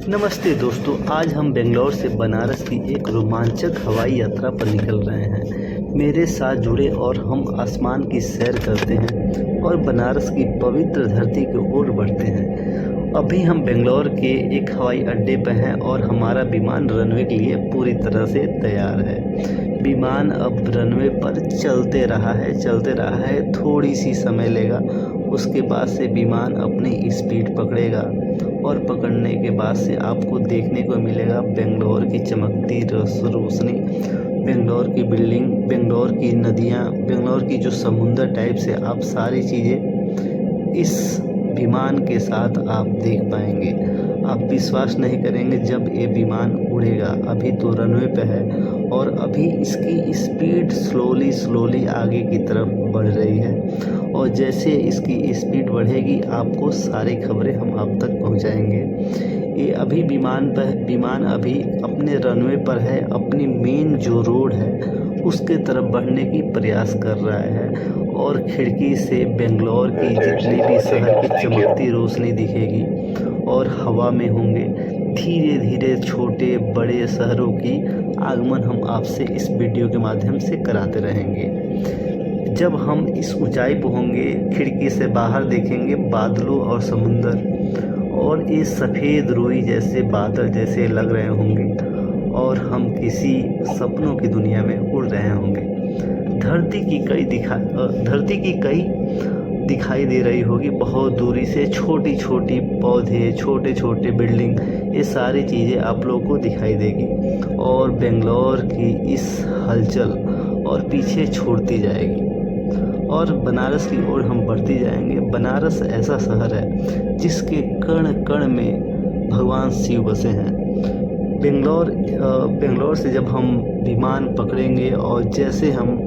नमस्ते दोस्तों, आज हम बेंगलोर से बनारस की एक रोमांचक हवाई यात्रा पर निकल रहे हैं। मेरे साथ जुड़े और हम आसमान की सैर करते हैं और बनारस की पवित्र धरती की ओर बढ़ते हैं। अभी हम बेंगलोर के एक हवाई अड्डे पर हैं और हमारा विमान रनवे के लिए पूरी तरह से तैयार है। विमान अब रनवे पर चलते रहा है। थोड़ी सी समय लेगा, उसके बाद से विमान अपनी स्पीड पकड़ेगा और पकड़ने के बाद से आपको देखने को मिलेगा बेंगलोर की चमकती रोशनी, बेंगलोर की बिल्डिंग, बेंगलोर की नदियाँ, बेंगलोर की जो समुंदर टाइप से आप सारी चीज़ें इस विमान के साथ आप देख पाएंगे। आप विश्वास नहीं करेंगे जब ये विमान उड़ेगा। अभी तो रनवे पे है और अभी इसकी स्पीड स्लोली आगे की तरफ बढ़ रही है और जैसे इसकी स्पीड बढ़ेगी आपको सारी खबरें हम आप तक पहुंचाएंगे। ये अभी विमान अभी अपने रनवे पर है, अपनी मेन जो रोड है उसके तरफ बढ़ने की प्रयास कर रहा है और खिड़की से बेंगलोर की जितनी भी शहर की चमकती रोशनी दिखेगी और हवा में होंगे। धीरे धीरे छोटे बड़े शहरों की आगमन हम आपसे इस वीडियो के माध्यम से कराते रहेंगे। जब हम इस ऊंचाई पर होंगे, खिड़की से बाहर देखेंगे बादलों और समुंदर और ये सफ़ेद रुई जैसे बादल जैसे लग रहे होंगे और हम किसी सपनों की दुनिया में उड़ रहे होंगे। धरती की कई दिखाई दे रही होगी बहुत दूरी से। छोटी छोटी पौधे, छोटे छोटे बिल्डिंग, ये सारी चीज़ें आप लोगों को दिखाई देगी और बेंगलोर की इस हलचल और पीछे छोड़ती जाएगी और बनारस की ओर हम बढ़ती जाएंगे। बनारस ऐसा शहर है जिसके कण कण में भगवान शिव बसे हैं। बेंगलोर से जब हम विमान पकड़ेंगे और जैसे हम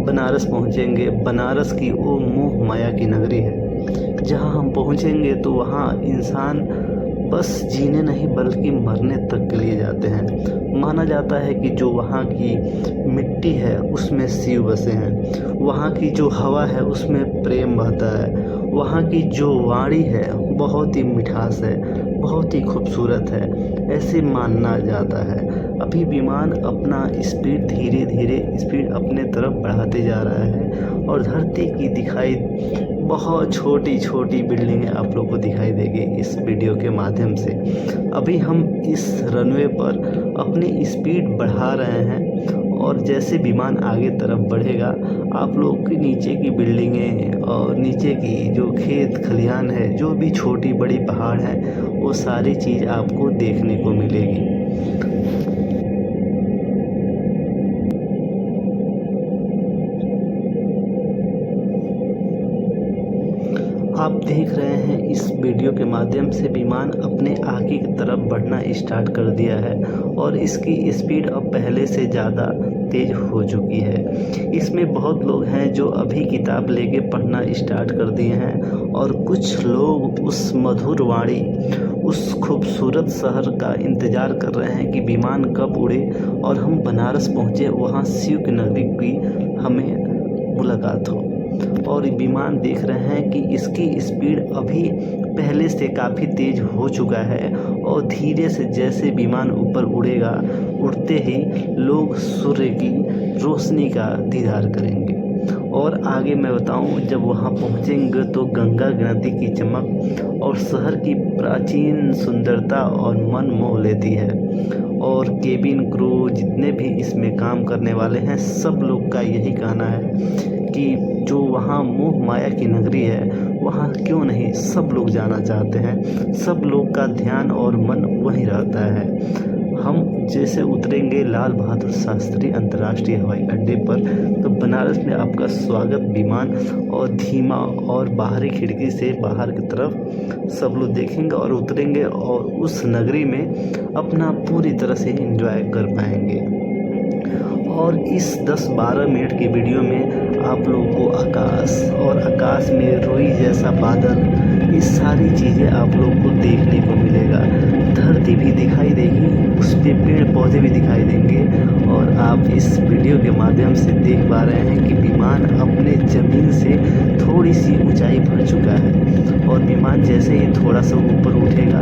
बनारस पहुंचेंगे, बनारस की वो मोह माया की नगरी है। जहां हम पहुंचेंगे तो वहां इंसान बस जीने नहीं बल्कि मरने तक के लिए जाते हैं। माना जाता है कि जो वहाँ की मिट्टी है उसमें शिव बसे हैं, वहाँ की जो हवा है उसमें प्रेम बहता है, वहाँ की जो वाणी है बहुत ही मिठास है, बहुत ही खूबसूरत है, ऐसे मानना जाता है। अभी विमान अपना धीरे धीरे स्पीड अपने तरफ बढ़ाते जा रहा है और धरती की दिखाई बहुत छोटी छोटी बिल्डिंगें आप लोग को दिखाई देगी इस वीडियो के माध्यम से। अभी हम इस रनवे पर अपनी स्पीड बढ़ा रहे हैं और जैसे विमान आगे तरफ बढ़ेगा आप लोग की नीचे की बिल्डिंगें और नीचे की जो खेत खलिहान है, जो भी छोटी बड़ी पहाड़ है, वो सारी चीज़ आपको देखने को मिलेगी। आप देख रहे हैं इस वीडियो के माध्यम से विमान अपने आगे की तरफ बढ़ना स्टार्ट कर दिया है और इसकी स्पीड अब पहले से ज़्यादा तेज़ हो चुकी है। इसमें बहुत लोग हैं जो अभी किताब लेके पढ़ना स्टार्ट कर दिए हैं और कुछ लोग उस मधुर वाणी, उस खूबसूरत शहर का इंतज़ार कर रहे हैं कि विमान कब उड़े और हम बनारस पहुँचे, वहाँ शिव की नगरी की हमें मुलाकात हो। और विमान देख रहे हैं कि इसकी स्पीड अभी पहले से काफ़ी तेज़ हो चुका है और धीरे से जैसे विमान ऊपर उड़ेगा, उड़ते ही लोग सूर्य की रोशनी का दीदार करेंगे। और आगे मैं बताऊं, जब वहां पहुंचेंगे तो गंगा नदी की चमक और शहर की प्राचीन सुंदरता और मन मोह लेती है और केबिन क्रू जितने भी इसमें काम करने वाले हैं सब लोग का यही कहना है कि जो वहाँ मोह माया की नगरी है वहाँ क्यों नहीं सब लोग जाना चाहते हैं। सब लोग का ध्यान और मन वहीं रहता है। हम जैसे उतरेंगे लाल बहादुर शास्त्री अंतर्राष्ट्रीय हवाई अड्डे पर तो बनारस में आपका स्वागत विमान और धीमा और बाहरी खिड़की से बाहर की तरफ सब लोग देखेंगे और उतरेंगे और उस नगरी में अपना पूरी तरह से एंजॉय कर पाएंगे। और इस 10-12 मिनट की वीडियो में आप लोगों को आकाश और आकाश में रुई जैसा बादल, ये सारी चीज़ें आप लोगों को देखने को मिलेगा। धरती भी दिखाई देगी, उस पर पेड़ पौधे भी दिखाई देंगे और आप इस वीडियो के माध्यम से देख पा रहे हैं कि विमान अपने ज़मीन से थोड़ी सी ऊंचाई पर चुका है और विमान जैसे ही थोड़ा सा ऊपर उठेगा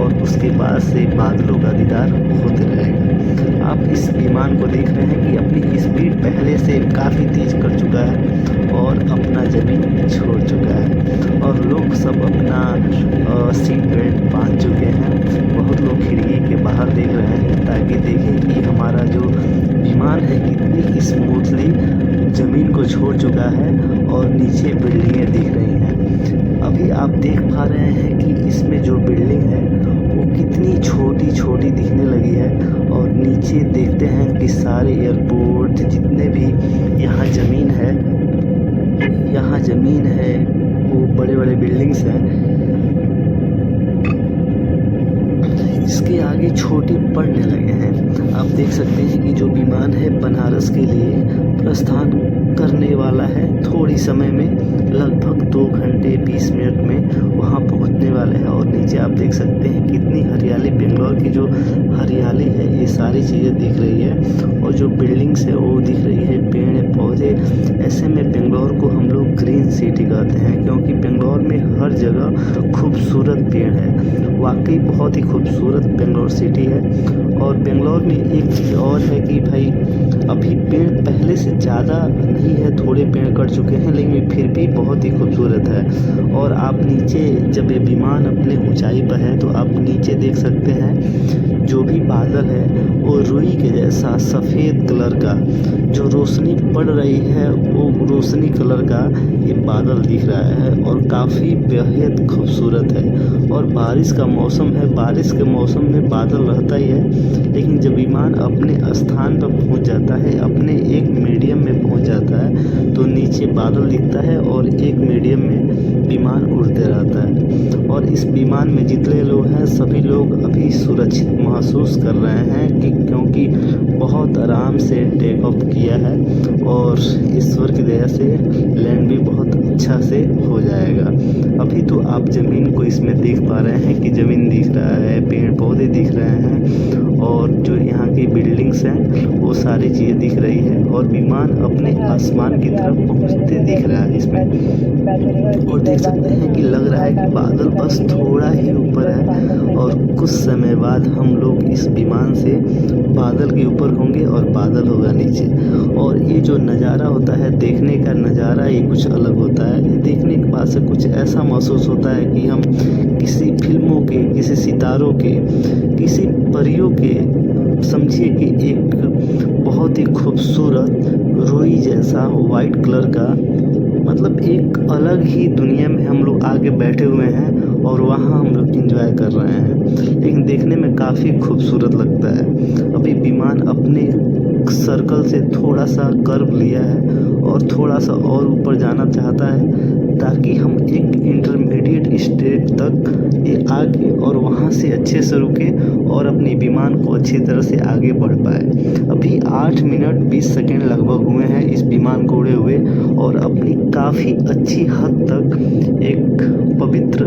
और उसके पास से बादलों का दीदार होते रहेगा। आप इस विमान को देख रहे हैं कि अपनी स्पीड पहले से काफ़ी तेज़ कर चुका है और अपना ज़मीन छोड़ चुका है और लोग सब अपना सीट बेल्ट बांध चुके हैं। बहुत लोग खिड़की के बाहर देख रहे हैं ताकि देखें कि हमारा जो विमान है कितनी स्मूथली ज़मीन को छोड़ चुका है और नीचे बिल्डिंगें दिख रही हैं। अभी आप देख पा रहे हैं कि इसमें जो बिल्डिंग है वो कितनी छोटी छोटी दिखने लगी है और नीचे देखते हैं कि सारे एयरपोर्ट जितने भी यहाँ ज़मीन है वो बड़े बड़े बिल्डिंग्स हैं। इसके आगे छोटे पड़ने लगे हैं। आप देख सकते हैं कि जो विमान है बनारस के लिए प्रस्थान करने वाला है। थोड़ी समय में लगभग 2 घंटे 20 मिनट में वहाँ पहुँचने वाले हैं। और नीचे आप देख सकते हैं कितनी हरियाली, बेंगलोर की जो हरियाली है ये सारी चीज़ें दिख रही है और जो बिल्डिंग्स है वो दिख रही है, पेड़ पौधे। ऐसे में बेंगलोर को हम लोग ग्रीन सिटी कहते हैं क्योंकि बेंगलोर में हर जगह खूबसूरत पेड़ है। वाकई बहुत ही खूबसूरत बेंगलोर सिटी है। और बेंगलोर में एक चीज़ और है कि भाई अभी पेड़ पहले से ज़्यादा नहीं है, थोड़े पेड़ कट चुके हैं लेकिन फिर भी बहुत ही खूबसूरत है। और आप नीचे जब ये विमान अपने ऊंचाई पर है तो आप नीचे देख सकते हैं जो भी बादल है वो रुई के जैसा सफ़ेद कलर का जो रोशनी पड़ रही है वो रोशनी कलर का ये बादल दिख रहा है और काफ़ी बेहद खूबसूरत है। और बारिश का मौसम है, बारिश के मौसम में बादल रहता ही है लेकिन जब विमान अपने स्थान पर पहुंच जाता है, अपने एक मीडियम में पहुंच जाता है तो नीचे बादल दिखता है और एक मीडियम में विमान उड़ते रहता है। और इस विमान में जितने लोग हैं सभी लोग अभी सुरक्षित महसूस कर रहे हैं क्योंकि बहुत आराम से टेक ऑफ किया है और ईश्वर की दया से लैंड भी बहुत अच्छा से हो जाएगा। अभी तो आप ज़मीन को इसमें देख पा रहे हैं कि ज़मीन दिख रहा है, पेड़ पौधे दिख रहे हैं और जो यहाँ की बिल्डिंग्स हैं वो सारी चीज़ें दिख रही है और विमान अपने आसमान की तरफ पहुँचते दिख रहा है इसमें। और देख सकते हैं कि लग रहा है कि बादल बस थोड़ा ही ऊपर है और कुछ समय बाद हम लोग इस विमान से बादल के ऊपर होंगे और बादल होगा नीचे। और ये जो नज़ारा होता है, देखने का नज़ारा ये कुछ अलग होता है। ये देखने के बाद से कुछ ऐसा महसूस होता है कि हम किसी फिल्मों के, किसी सितारों के, किसी परियों के, समझिए कि एक बहुत ही खूबसूरत रुई जैसा वाइट कलर का, मतलब एक अलग ही दुनिया में हम लोग आगे बैठे हुए हैं और वहाँ हम लोग एंजॉय कर रहे हैं। लेकिन देखने में काफ़ी खूबसूरत लगता है। अभी विमान अपने सर्कल से थोड़ा सा कर्व लिया है और थोड़ा सा और ऊपर जाना चाहता है ताकि हम एक इंटरमीडिएट स्टेज तक ये आगे और वहाँ से अच्छे से रुके और अपनी विमान को अच्छी तरह से आगे बढ़ पाए। अभी 8 मिनट 20 सेकेंड लगभग हुए हैं इस विमान को उड़े हुए और अपनी काफ़ी अच्छी हद तक एक पवित्र,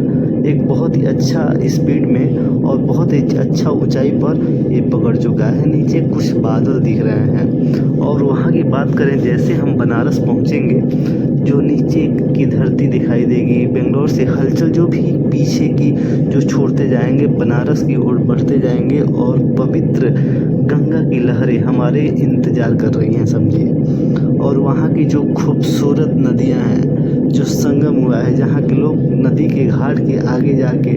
एक बहुत ही अच्छा स्पीड में और बहुत ही अच्छा ऊंचाई पर ये पकड़ चुका है। नीचे कुछ बादल दिख रहे हैं और वहाँ की बात करें, जैसे हम बनारस पहुँचेंगे जो नीचे की धरती दिखाई देगी, बेंगलोर से हलचल जो भी पीछे की जो छोड़ते जाएंगे, बनारस की ओर बढ़ते जाएंगे और पवित्र गंगा की लहरें हमारे इंतज़ार कर रही हैं समझिए। और वहाँ की जो खूबसूरत नदियाँ हैं, जो संगम हुआ है, जहाँ के लोग नदी के घाट के आगे जाके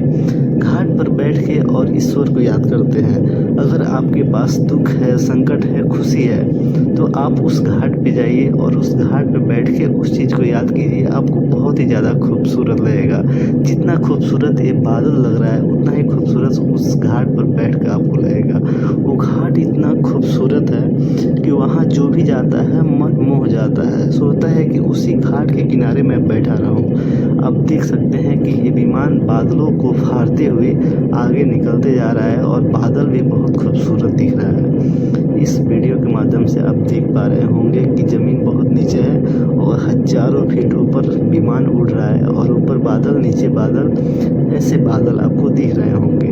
घाट पर बैठ के और ईश्वर को याद करते हैं। अगर आपके पास दुख है, संकट है, खुशी है तो आप उस घाट पे जाइए और उस घाट पे बैठ के उस चीज़ को याद कीजिए। आपको बहुत ही ज़्यादा खूबसूरत लगेगा। जितना खूबसूरत ये बादल लग रहा है उतना ही खूबसूरत उस घाट पर बैठ कर आपको लगेगा। वो घाट इतना खूबसूरत है कि वहाँ जो भी जाता है मन मोह जाता है, सोचता है कि उसी घाट के किनारे मैं बैठा रहूँ। आप देख सकते हैं कि ये विमान बादलों को फाड़ते हुए आगे निकलते जा रहा है और बादल भी बहुत खूबसूरत दिख रहा है। इस वीडियो के माध्यम से आप देख पा रहे होंगे कि ज़मीन बहुत नीचे है और हज़ारों फीट ऊपर विमान उड़ रहा है और ऊपर बादल, नीचे बादल, ऐसे बादल आपको दिख रहे होंगे।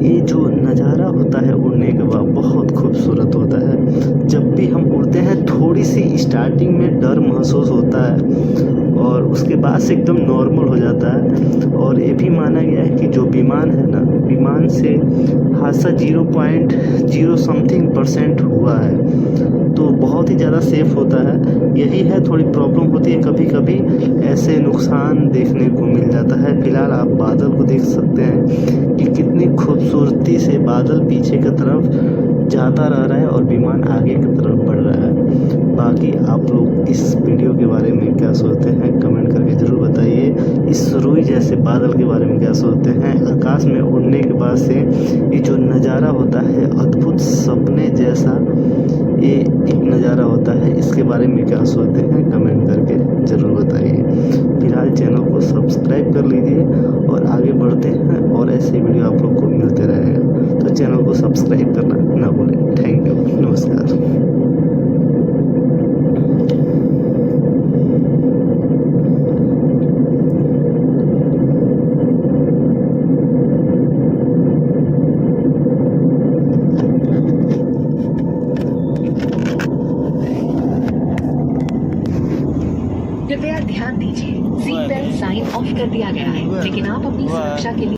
ये जो नज़ारा नज़ारा होता है उड़ने के बाद बहुत खूबसूरत होता है। जब भी हम उड़ते हैं थोड़ी सी स्टार्टिंग में डर महसूस होता है और उसके बाद से एकदम नॉर्मल हो जाता है। और ये भी माना गया है कि जो विमान है ना, विमान से हादसा 0.0 समथिंग % हुआ है, तो बहुत ही ज़्यादा सेफ़ होता है। यही है, थोड़ी प्रॉब्लम होती है कभी कभी, ऐसे नुकसान देखने को मिल जाता है। फिलहाल आप बादल को देख सकते हैं कि कितनी खूबसूरती से बादल पीछे की तरफ जाता रह रहा है और विमान आगे की तरफ बढ़ रहा है। बाकी आप लोग इस वीडियो के बारे में क्या सोचते हैं कमेंट करके ज़रूर बताइए। इस रुई जैसे बादल के बारे में क्या सोचते हैं। आकाश में उड़ने के बाद से ये जो नज़ारा होता है अद्भुत सपने जैसा, ये एक नज़ारा होता है, इसके बारे में क्या सोचते हैं कमेंट करके ज़रूर बताइए। फिलहाल चैनल को सब्सक्राइब कर लीजिए और आगे बढ़ते हैं और ऐसे वीडियो आप लोग को मिलते रहेगा, तो चैनल को सब्सक्राइब करना ना भूलें। थैंक यू, नमस्कार। कृपया ध्यान दीजिए, सीट बेल्ट साइन ऑफ कर दिया गया है, लेकिन आप अपनी सुरक्षा के लिए